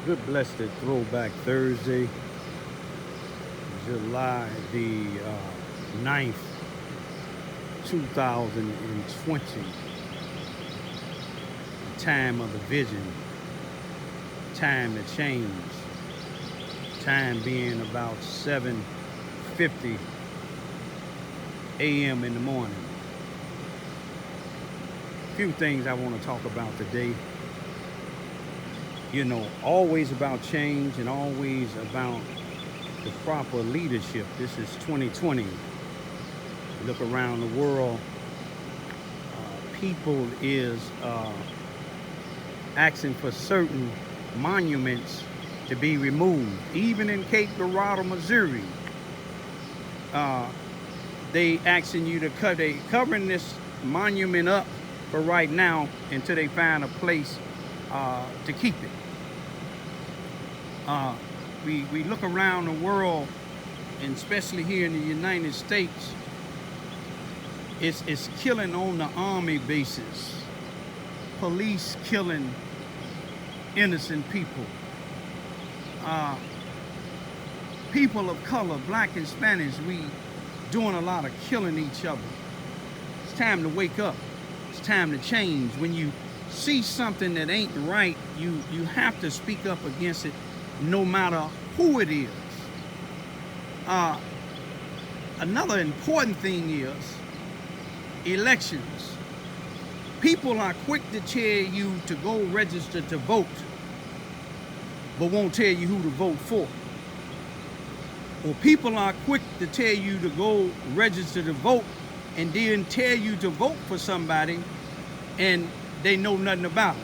Good blessed throwback Thursday, July the 9th, 2020. Time of the vision, time to change, time being about 7:50 a.m. in the morning. A few things I want to talk about today. Always about change and always about the proper leadership. This is 2020. Look around the world, people is asking for certain monuments to be removed. Even in Cape Girardeau, Missouri, they asking you to covering this monument up for right now until they find a place to keep it. We look around the world, and especially here in the United States, it's killing on the army bases. Police killing innocent people. People of color, black and Spanish, we doing a lot of killing each other. It's time to wake up. It's time to change. When you see something that ain't right, you have to speak up against it, no matter who it is. Another important thing is elections. People are quick to tell you to go register to vote, but won't tell you who to vote for. Or people are quick to tell you to go register to vote and then tell you to vote for somebody and they know nothing about it.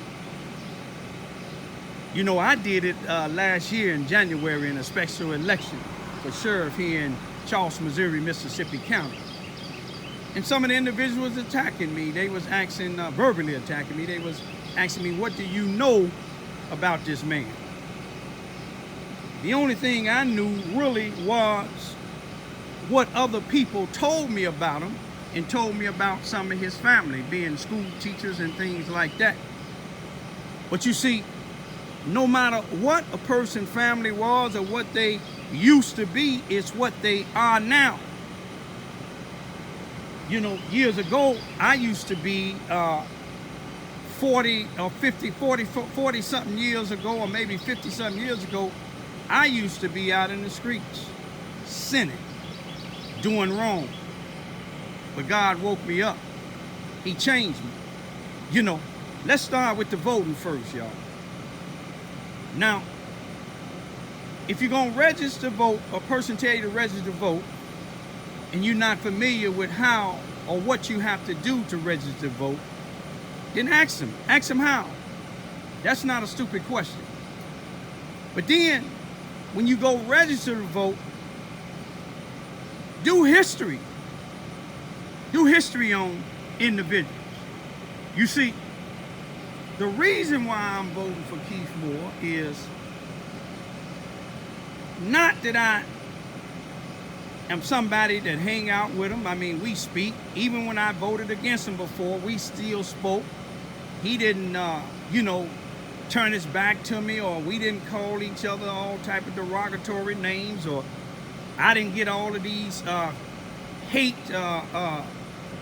I did it last year in January in a special election for sheriff here in Charleston, Missouri, Mississippi County. And some of the individuals attacking me, they was asking, verbally attacking me, they was asking me, what do you know about this man? The only thing I knew really was what other people told me about him and told me about some of his family, being school teachers and things like that. But you see, no matter what a person's family was or what they used to be, it's what they are now. Years ago, I used to be 40 something years ago, or maybe 50 something years ago, I used to be out in the streets, sinning, doing wrong. But God woke me up. He changed me. Let's start with the voting first, y'all. Now, if you're going to register to vote, a person tell you to register to vote, and you're not familiar with how or what you have to do to register to vote, then ask them. Ask them how. That's not a stupid question. But then, when you go register to vote, do history. Do history on individuals. You see, the reason why I'm voting for Keith Moore is not that I am somebody that hang out with him. I mean, we speak. Even when I voted against him before, we still spoke. He didn't, turn his back to me, or we didn't call each other all type of derogatory names, or I didn't get all of these hate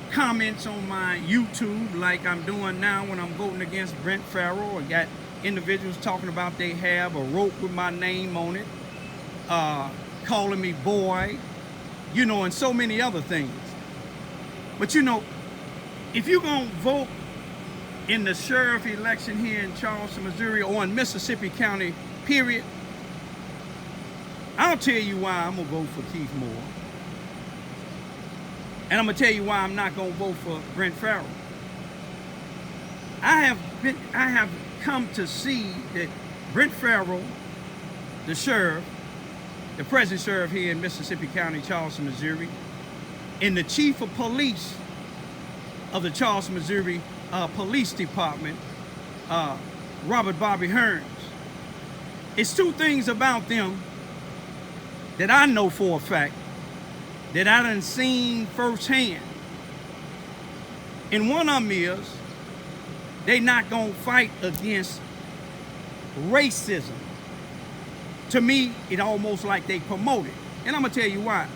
comments on my YouTube like I'm doing now when I'm voting against Brent Farrell. I got individuals talking about they have a rope with my name on it, calling me boy, and so many other things. But if you're going to vote in the sheriff election here in Charleston, Missouri, or in Mississippi County, period, I'll tell you why I'm going to vote for Keith Moore. And I'm going to tell you why I'm not going to vote for Brent Farrell. I have come to see that Brent Farrell, the sheriff, the present sheriff here in Mississippi County, Charleston, Missouri, and the chief of police of the Charleston, Missouri Police Department, Robert Bobby Hearns. It's two things about them that I know for a fact that I done seen firsthand. And one of them is they not gonna fight against racism. to me, it almost like they promote it. And I'm going to tell you why.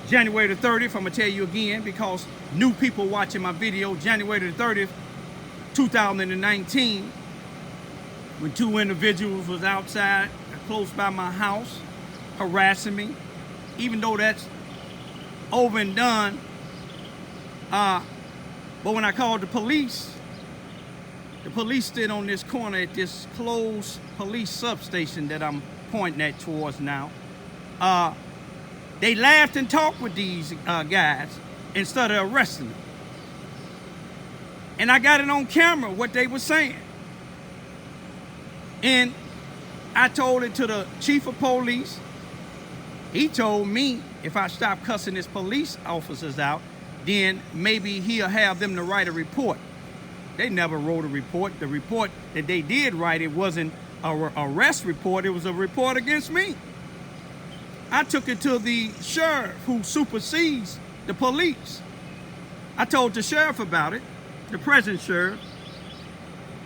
January the 30th, I'm going to tell you again, because new people watching my video, January the 30th, 2019, when two individuals was outside close by my house harassing me, even though that's over and done. But when I called the police stood on this corner at this closed police substation that I'm pointing at towards now. They laughed and talked with these guys instead of arresting them. And I got it on camera what they were saying. And I told it to the chief of police. He told me if I stop cussing his police officers out, then maybe he'll have them to write a report. They never wrote a report. The report that they did write, it wasn't an arrest report. It was a report against me. I took it to the sheriff who supersedes the police. I told the sheriff about it, the present sheriff,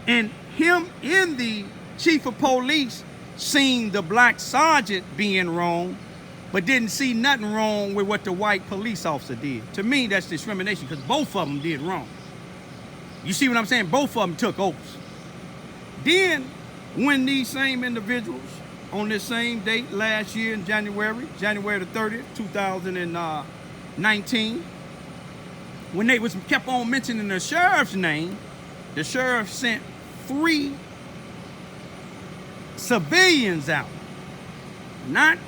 and him and the chief of police seen the black sergeant being wrong, but didn't see nothing wrong with what the white police officer did. To me, that's discrimination, because both of them did wrong. You see what I'm saying? Both of them took oaths. Then, when these same individuals, on this same date last year in January the 30th, 2019, when they kept on mentioning the sheriff's name, the sheriff sent 3 civilians out. Not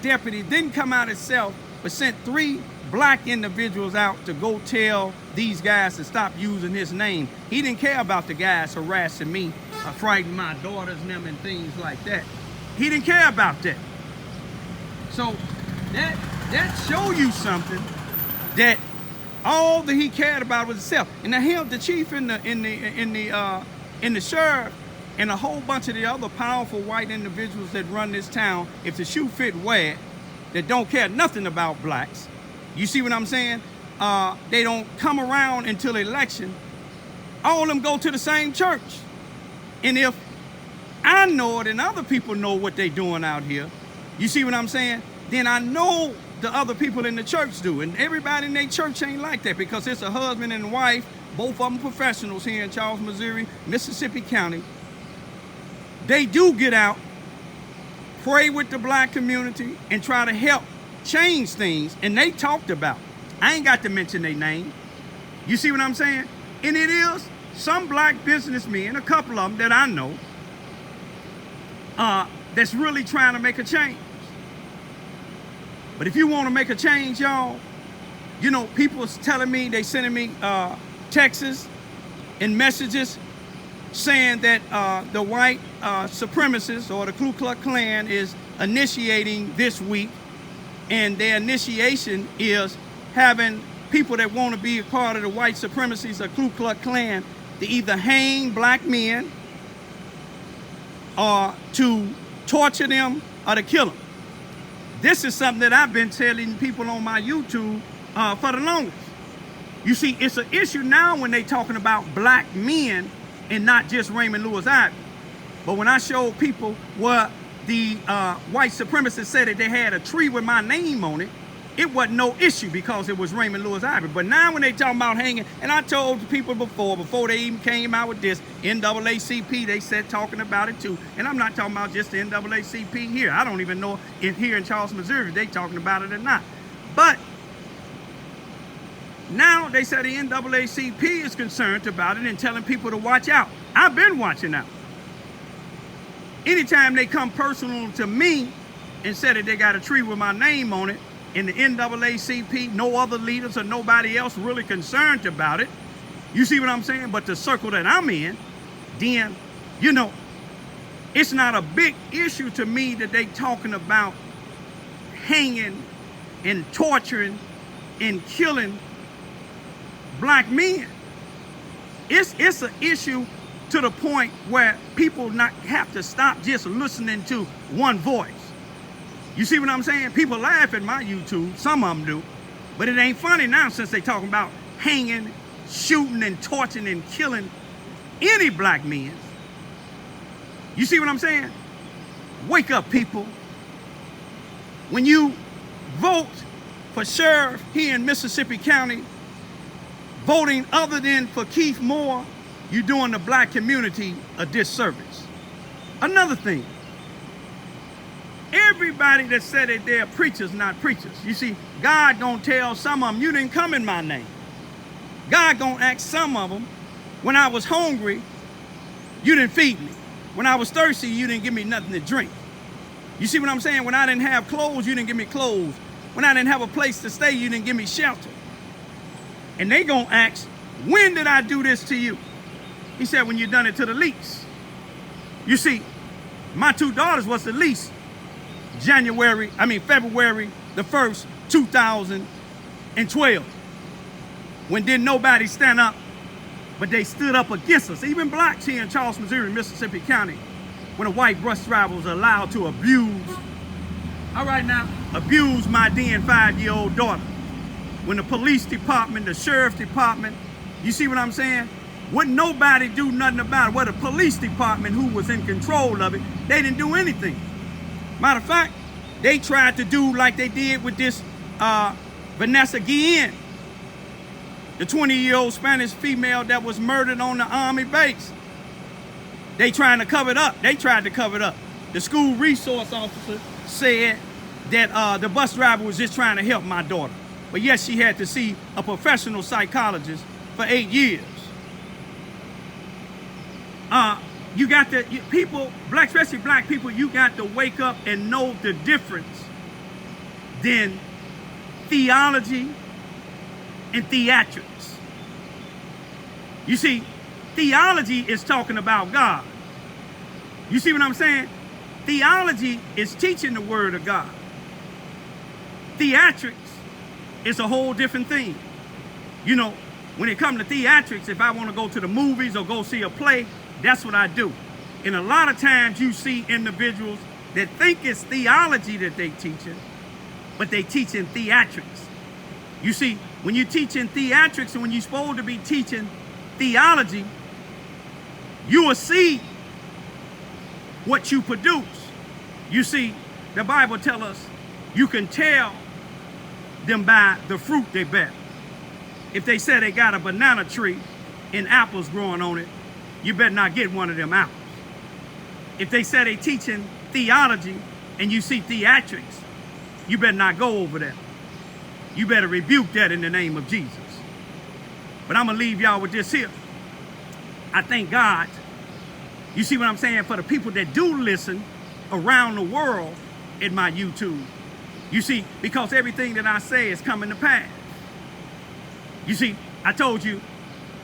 deputies, didn't come out itself, but sent 3 black individuals out to go tell these guys to stop using his name. He didn't care about the guys harassing me, frightening my daughters and them and things like that. He didn't care about that. So that show you something, that all that he cared about was himself. And now him, the chief and the sheriff, and a whole bunch of the other powerful white individuals that run this town, if the shoe fit, wear it, that don't care nothing about blacks. You see what I'm saying? They don't come around until election. All of them go to the same church. And if I know it and other people know what they're doing out here, you see what I'm saying? Then I know the other people in the church do. And everybody in their church ain't like that, because it's a husband and wife, both of them professionals here in Charles, Missouri, Mississippi County. They do get out, pray with the black community, and try to help change things. And they talked about it. I ain't got to mention their name. You see what I'm saying? And it is some black businessmen, a couple of them that I know, that's really trying to make a change. But if you want to make a change, y'all, you know, people is telling me, they sending me texts and messages saying that the white supremacists or the Ku Klux Klan is initiating this week, and their initiation is having people that want to be a part of the white supremacists or Ku Klux Klan to either hang black men or to torture them or to kill them. This is something that I've been telling people on my YouTube for the longest. You see, it's an issue now when they talking about black men and not just Raymond Lewis Ivy. But when I showed people what the white supremacists said that they had a tree with my name on it, it wasn't no issue because it was Raymond Lewis Ivy. But now when they talking about hanging, and I told the people before they even came out with this, NAACP, they said talking about it too. And I'm not talking about just the NAACP here. I don't even know if here in Charles, Missouri, they talking about it or not. But now they said the NAACP is concerned about it and telling people to watch out. I've been watching out. Anytime they come personal to me and said that they got a tree with my name on it, and the NAACP, no other leaders or nobody else really concerned about it, you see what I'm saying? But the circle that I'm in, then, you know, it's not a big issue to me that they talking about hanging and torturing and killing black men. It's an issue to the point where people not have to stop just listening to one voice. You see what I'm saying? People laugh at my YouTube, some of them do, but it ain't funny now since they talking about hanging, shooting, and torturing and killing any black men. You see what I'm saying? Wake up, people. When you vote for sheriff here in Mississippi County, voting other than for Keith Moore, you're doing the black community a disservice. Another thing, everybody that said that they're preachers, not preachers. You see, God gonna tell some of them, you didn't come in my name. God gonna ask some of them, when I was hungry, you didn't feed me. When I was thirsty, you didn't give me nothing to drink. You see what I'm saying? When I didn't have clothes, you didn't give me clothes. When I didn't have a place to stay, you didn't give me shelter. And they gonna ask, when did I do this to you? He said, when you done it to the least. You see, my two daughters was the least February the 1st, 2012. When didn't nobody stand up, but they stood up against us. Even blacks here in Charles, Missouri, Mississippi County, when a white bus driver was allowed to abuse my then 5-year-old daughter. When the police department, the sheriff's department, you see what I'm saying? Wouldn't nobody do nothing about it. Well, the police department, who was in control of it, they didn't do anything. Matter of fact, they tried to do like they did with this Vanessa Guillen, the 20-year-old Spanish female that was murdered on the Army base. They trying to cover it up. They tried to cover it up. The school resource officer said that the bus driver was just trying to help my daughter. But yes, she had to see a professional psychologist for 8 years. You got to, people, black, especially black people, you got to wake up and know the difference than theology and theatrics. You see, theology is talking about God. You see what I'm saying? Theology is teaching the word of God. Theatrics is a whole different thing. You know, when it comes to theatrics, if I want to go to the movies or go see a play, that's what I do. And a lot of times you see individuals that think it's theology that they teaching, but they teach in theatrics. You see, when you teach in theatrics and when you're supposed to be teaching theology, you will see what you produce. You see, the Bible tells us you can tell them by the fruit they bear. If they say they got a banana tree and apples growing on it, you better not get one of them apples. If they say they teaching theology and you see theatrics, you better not go over there. You better rebuke that in the name of Jesus. But I'm gonna leave y'all with this here. I thank God, you see what I'm saying, for the people that do listen around the world in my YouTube. You see, because everything that I say is coming to pass. You see, I told you,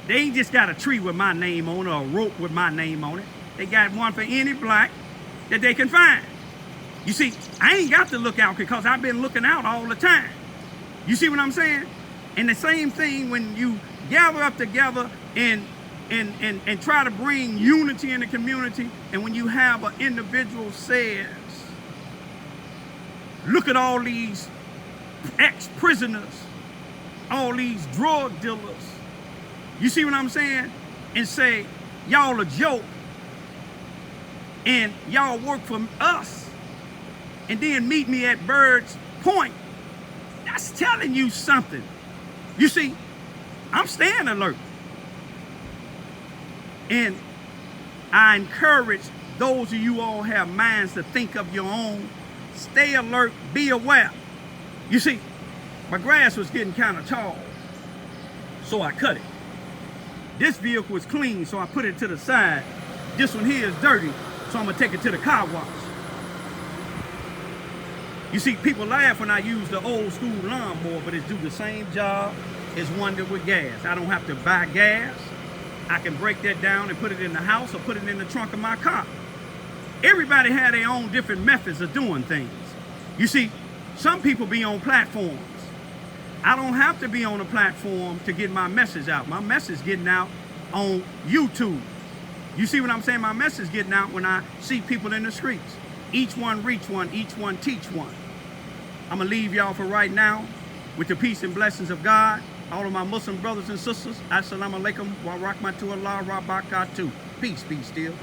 they ain't just got a tree with my name on it or a rope with my name on it. They got one for any black that they can find. You see, I ain't got to look out because I've been looking out all the time. You see what I'm saying? And the same thing when you gather up together and try to bring unity in the community, and when you have an individual says, look at all these ex-prisoners, all these drug dealers, you see what I'm saying? And say, y'all a joke, and y'all work for us, and then meet me at Bird's Point. That's telling you something. You see, I'm staying alert. And I encourage those of you all have minds to think of your own. Stay alert, be aware. You see, my grass was getting kind of tall, so I cut it. This vehicle was clean, so I put it to the side. This one here is dirty, so I'm gonna take it to the car wash. You see, people laugh when I use the old school lawnmower, but it do the same job as one that with gas. I don't have to buy gas. I can break that down and put it in the house or put it in the trunk of my car. Everybody had their own different methods of doing things. You see, some people be on platforms. I don't have to be on a platform to get my message out. My message getting out on YouTube. You see what I'm saying? My message getting out when I see people in the streets. Each one reach one, each one teach one. I'm gonna leave y'all for right now with the peace and blessings of God. All of my Muslim brothers and sisters, assalamu alaikum wa rahmatullahi wa barakatuh. Peace be still.